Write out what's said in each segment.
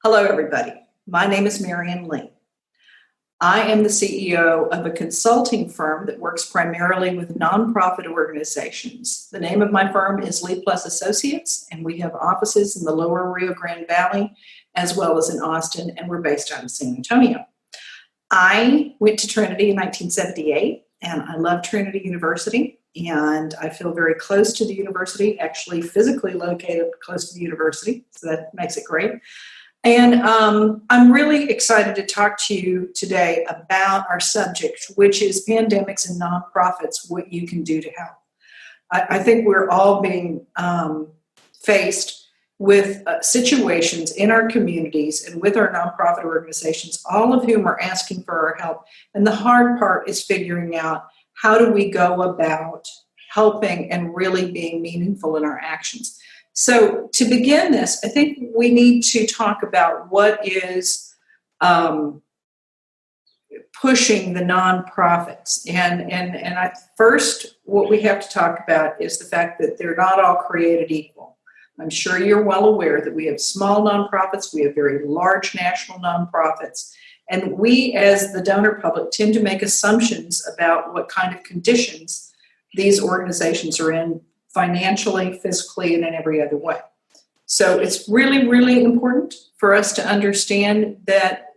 Hello, everybody. My name is Marion Lee. I am the CEO of a consulting firm that works primarily with nonprofit organizations. The name of my firm is Lee Plus Associates, and we have offices in the lower Rio Grande Valley as well as in Austin, and we're based out of San Antonio. I went to Trinity in 1978, and I love Trinity University, and I feel very close to the university, actually physically located close to the university, so that makes it great. And I'm really excited to talk to you today about our subject, which is pandemics and nonprofits, what you can do to help. I think we're all being faced with situations in our communities and with our nonprofit organizations, all of whom are asking for our help. And the hard part is figuring out how do we go about helping and really being meaningful in our actions. So to begin this, I think we need to talk about what is pushing the nonprofits. And first, what we have to talk about is the fact that they're not all created equal. I'm sure you're well aware that we have small nonprofits, we have very large national nonprofits, and we as the donor public tend to make assumptions about what kind of conditions these organizations are in, financially, physically, and in every other way. So it's really, really important for us to understand that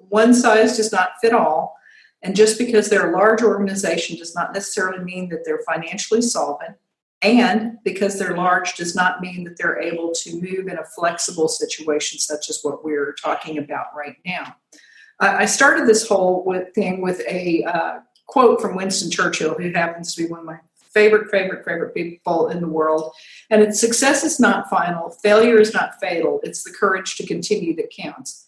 one size does not fit all. And just because they're a large organization does not necessarily mean that they're financially solvent. And because they're large does not mean that they're able to move in a flexible situation such as what we're talking about right now. I started this whole thing with a quote from Winston Churchill, who happens to be one of my favorite people in the world. And it's success is not final, failure is not fatal, it's the courage to continue that counts.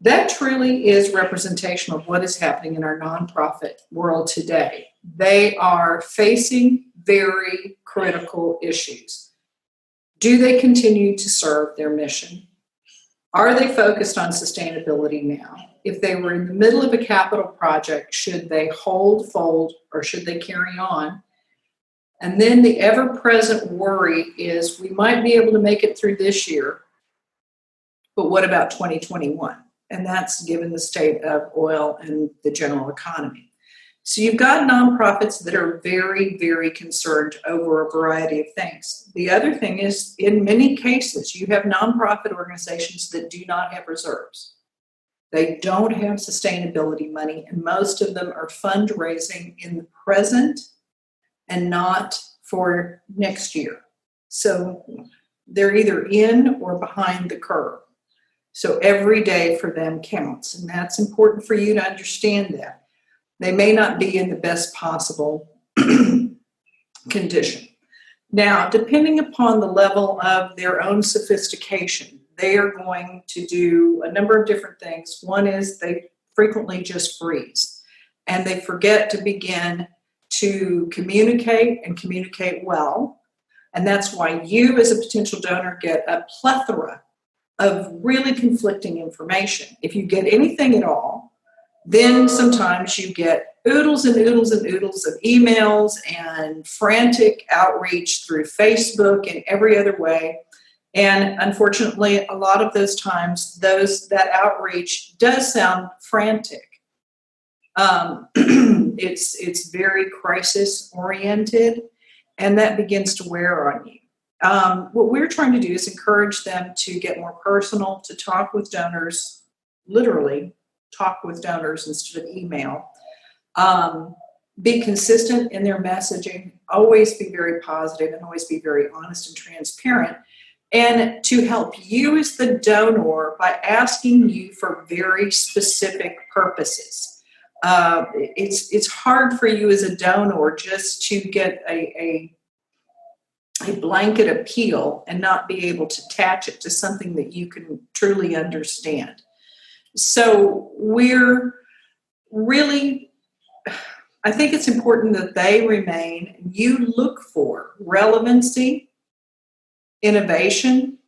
That truly is representation of what is happening in our nonprofit world today. They are facing very critical issues. Do they continue to serve their mission? Are they focused on sustainability now? If they were in the middle of a capital project, should they hold, fold, or should they carry on? And then the ever-present worry is we might be able to make it through this year, but what about 2021? And that's given the state of oil and the general economy. So you've got nonprofits that are very, very concerned over a variety of things. The other thing is, in many cases, you have nonprofit organizations that do not have reserves. They don't have sustainability money, and most of them are fundraising in the present and not for next year. So they're either in or behind the curve. So every day for them counts, and that's important for you to understand that. They may not be in the best possible condition. Now, depending upon the level of their own sophistication, they are going to do a number of different things. One is they frequently just freeze, and they forget to begin to communicate and communicate well. And that's why you as a potential donor get a plethora of really conflicting information. If you get anything at all, then sometimes you get oodles and oodles and oodles of emails and frantic outreach through Facebook and every other way. And unfortunately, a lot of those times, that outreach does sound frantic. It's very crisis oriented, and that begins to wear on you. What we're trying to do is encourage them to get more personal, to talk with donors, literally talk with donors instead of email. Be consistent in their messaging, always be very positive, and always be very honest and transparent. And to help you as the donor by asking you for very specific purposes. It's hard for you as a donor just to get a blanket appeal and not be able to attach it to something that you can truly understand. So we're really, I think it's important that they remain, you look for relevancy, innovation,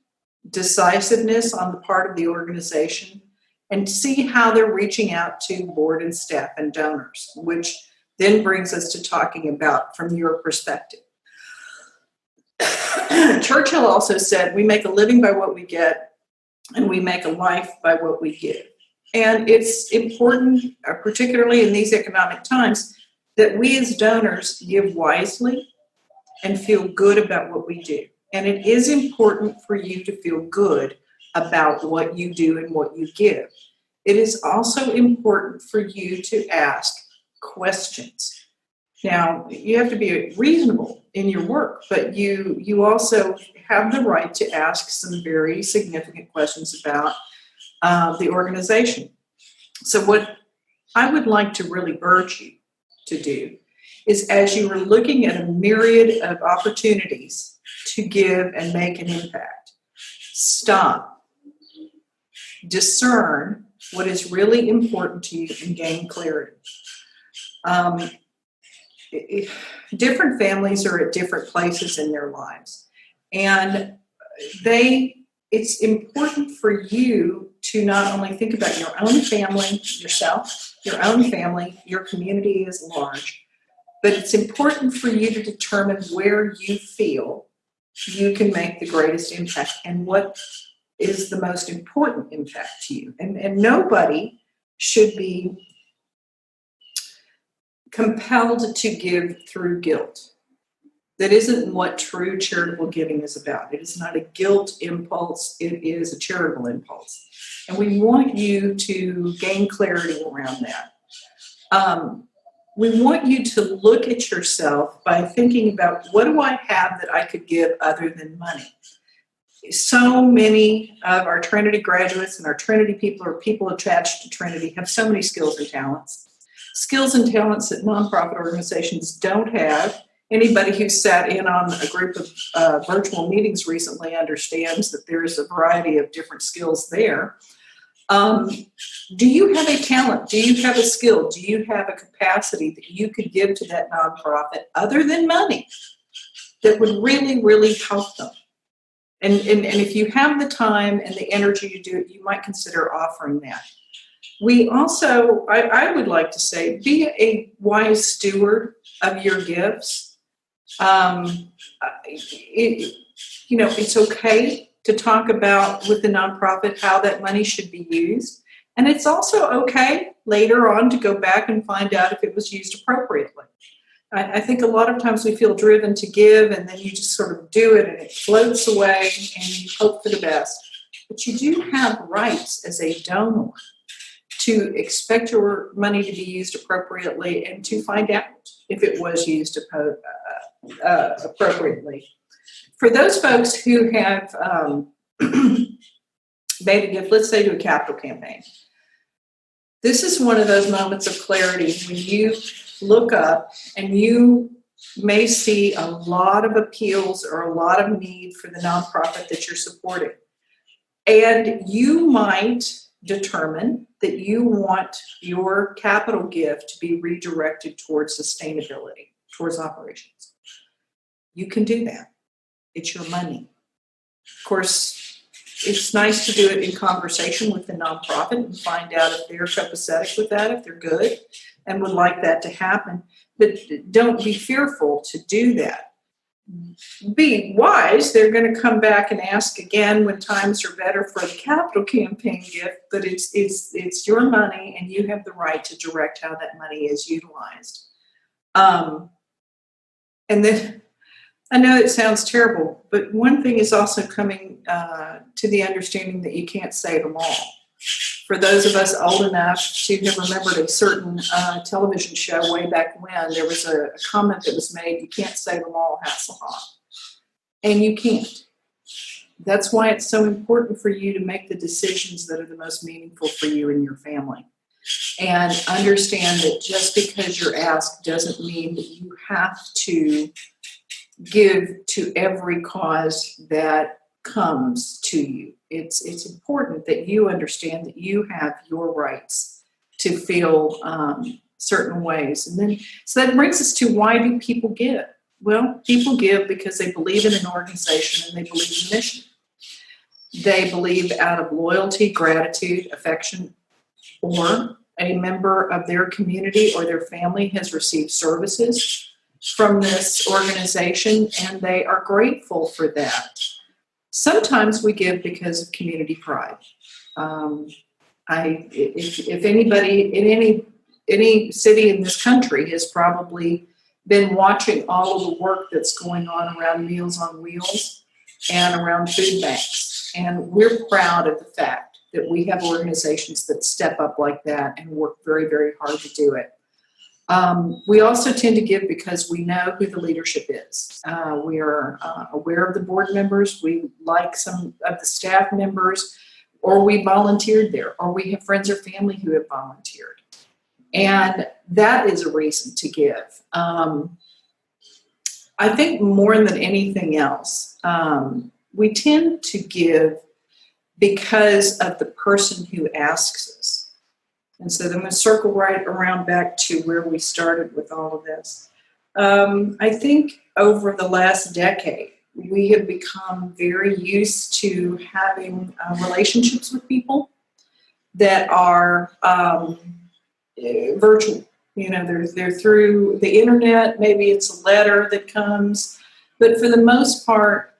decisiveness on the part of the organization, and see how they're reaching out to board and staff and donors, which then brings us to talking about from your perspective. Churchill also said, we make a living by what we get, and we make a life by what we give. And it's important, particularly in these economic times, that we as donors give wisely and feel good about what we do. And it is important for you to feel good about what you do and what you give. It is also important for you to ask questions. Now, you have to be reasonable in your work, but you also have the right to ask some very significant questions about the organization. So what I would like to really urge you to do is, as you are looking at a myriad of opportunities to give and make an impact, stop, discern what is really important to you, and gain clarity. Different families are at different places in their lives, and it's important for you to not only think about your own family, yourself, your own family, your community is large, but it's important for you to determine where you feel you can make the greatest impact and what is the most important impact to you. And nobody should be compelled to give through guilt. That isn't what true charitable giving is about. It is not a guilt impulse, it is a charitable impulse. And we want you to gain clarity around that. We want you to look at yourself by thinking about, what do I have that I could give other than money? So many of our Trinity graduates and our Trinity people, or people attached to Trinity, have so many skills and talents. Skills and talents that nonprofit organizations don't have. Anybody who sat in on a group of virtual meetings recently understands that there's a variety of different skills there. Do you have a talent? Do you have a skill? Do you have a capacity that you could give to that nonprofit other than money that would really, really help them? And if you have the time and the energy to do it, you might consider offering that. We also, I would like to say, be a wise steward of your gifts. It's okay to talk about with the nonprofit how that money should be used. And it's also okay later on to go back and find out if it was used appropriately. I think a lot of times we feel driven to give, and then you just sort of do it and it floats away and you hope for the best. But you do have rights as a donor to expect your money to be used appropriately and to find out if it was used appropriately. For those folks who have made a gift, let's say to a capital campaign, this is one of those moments of clarity when you look up and you may see a lot of appeals or a lot of need for the nonprofit that you're supporting. And you might determine that you want your capital gift to be redirected towards sustainability, towards operations. You can do that. It's your money. Of course, it's nice to do it in conversation with the nonprofit and find out if they're copacetic with that, if they're good and would like that to happen. But don't be fearful to do that. Be wise. They're going to come back and ask again when times are better for the capital campaign gift, but it's your money and you have the right to direct how that money is utilized. And then I know it sounds terrible, but one thing is also coming to the understanding that you can't save them all. For those of us old enough to have remembered a certain television show way back when, there was a comment that was made, you can't save them all, Hasselhoff. And you can't. That's why it's so important for you to make the decisions that are the most meaningful for you and your family. And understand that just because you're asked doesn't mean that you have to give to every cause that comes to you. It's important that you understand that you have your rights to feel certain ways. And then, so that brings us to, why do people give? Well, people give because they believe in an organization and they believe in the mission. They believe out of loyalty, gratitude, affection, or a member of their community or their family has received services from this organization and they are grateful for that. Sometimes we give because of community pride. If anybody in any city in this country has probably been watching all of the work that's going on around Meals on Wheels and around food banks. And we're proud of the fact that we have organizations that step up like that and work very, very hard to do it. We also tend to give because we know who the leadership is. We are aware of the board members. We like some of the staff members, or we volunteered there, or we have friends or family who have volunteered. And that is a reason to give. I think more than anything else, we tend to give because of the person who asks us. And so then we circle right around back to where we started with all of this. I think over the last decade, we have become very used to having relationships with people that are virtual. You know, they're through the internet. Maybe it's a letter that comes, but for the most part,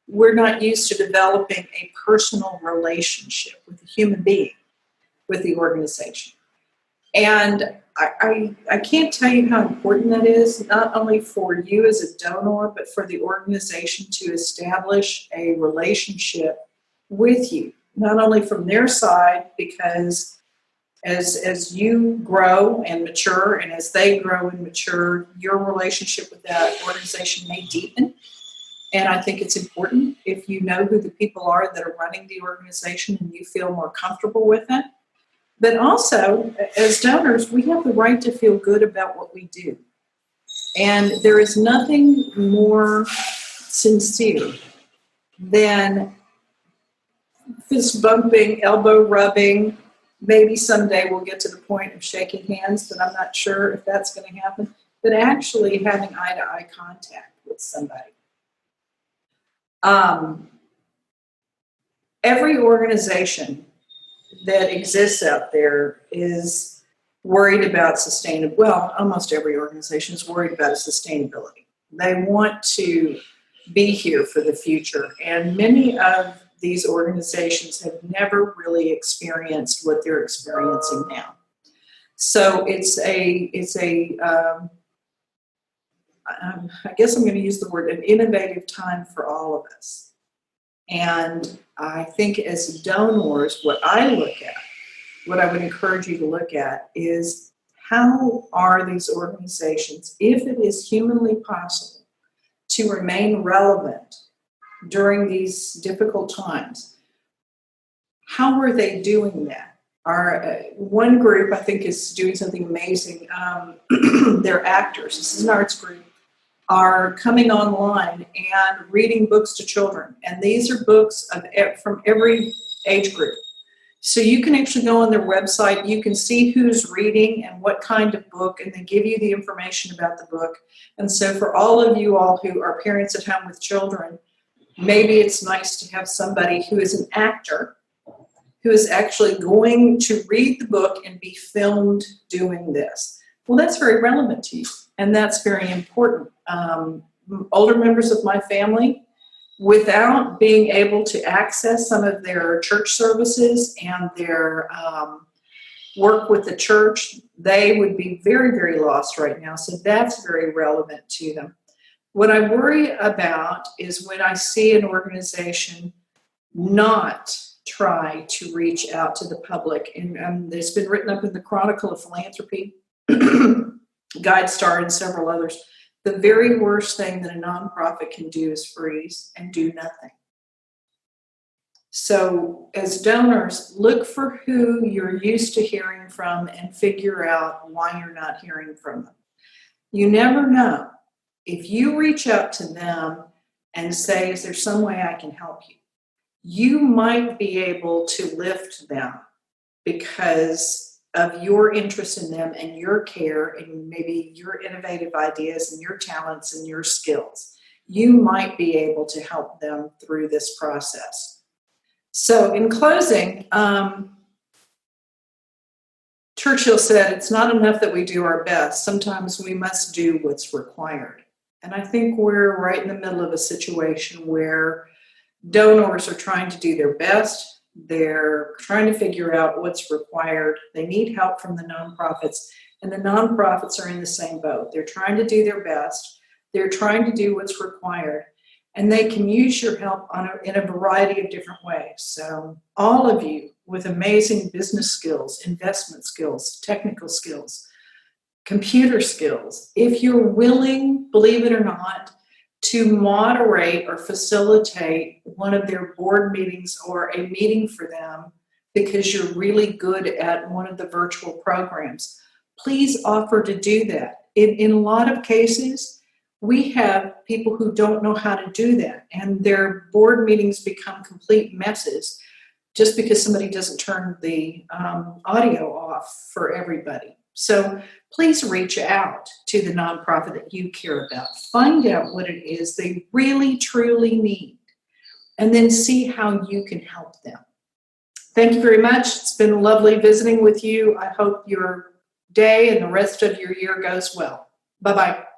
we're not used to developing a personal relationship with a human being, with the organization. And I can't tell you how important that is, not only for you as a donor, but for the organization to establish a relationship with you, not only from their side, because as you grow and mature, and as they grow and mature, your relationship with that organization may deepen. And I think it's important if you know who the people are that are running the organization and you feel more comfortable with it. But also, as donors, we have the right to feel good about what we do. And there is nothing more sincere than fist bumping, elbow rubbing. Maybe someday we'll get to the point of shaking hands, but I'm not sure if that's going to happen. But actually having eye-to-eye contact with somebody. Every organization that exists out there is worried about sustainability. Well, almost every organization is worried about sustainability. They want to be here for the future. And many of these organizations have never really experienced what they're experiencing now. So I guess I'm going to use the word an innovative time for all of us. And I think as donors, what I would encourage you to look at is how are these organizations, if it is humanly possible, to remain relevant during these difficult times. How are they doing that? One group, I think, is doing something amazing. They're actors. This is an arts group. Are coming online and reading books to children. And these are books from every age group. So you can actually go on their website. You can see who's reading and what kind of book, and they give you the information about the book. And so for all of you all who are parents at home with children, maybe it's nice to have somebody who is an actor who is actually going to read the book and be filmed doing this. Well, that's very relevant to you, and that's very important. Older members of my family, without being able to access some of their church services and their work with the church, they would be very, very lost right now. So that's very relevant to them. What I worry about is when I see an organization not try to reach out to the public. And it's been written up in the Chronicle of Philanthropy, Guide Star, and several others. The very worst thing that a nonprofit can do is freeze and do nothing. So as donors, look for who you're used to hearing from and figure out why you're not hearing from them. You never know. If you reach out to them and say, is there some way I can help you? You might be able to lift them because of your interest in them and your care and maybe your innovative ideas and your talents and your skills. You might be able to help them through this process. So in closing, Churchill said, it's not enough that we do our best. Sometimes we must do what's required. And I think we're right in the middle of a situation where Donors are trying to do their best. They're trying to figure out what's required. They need help from the nonprofits, and the nonprofits are in the same boat. They're trying to do their best. They're trying to do what's required, and they can use your help in a variety of different ways. So all of you with amazing business skills, investment skills, technical skills, computer skills, if you're willing, believe it or not, to moderate or facilitate one of their board meetings or a meeting for them because you're really good at one of the virtual programs, please offer to do that. In a lot of cases, we have people who don't know how to do that, and their board meetings become complete messes just because somebody doesn't turn the audio off for everybody. So please reach out to the nonprofit that you care about. Find out what it is they really, truly need, and then see how you can help them. Thank you very much. It's been lovely visiting with you. I hope your day and the rest of your year goes well. Bye-bye.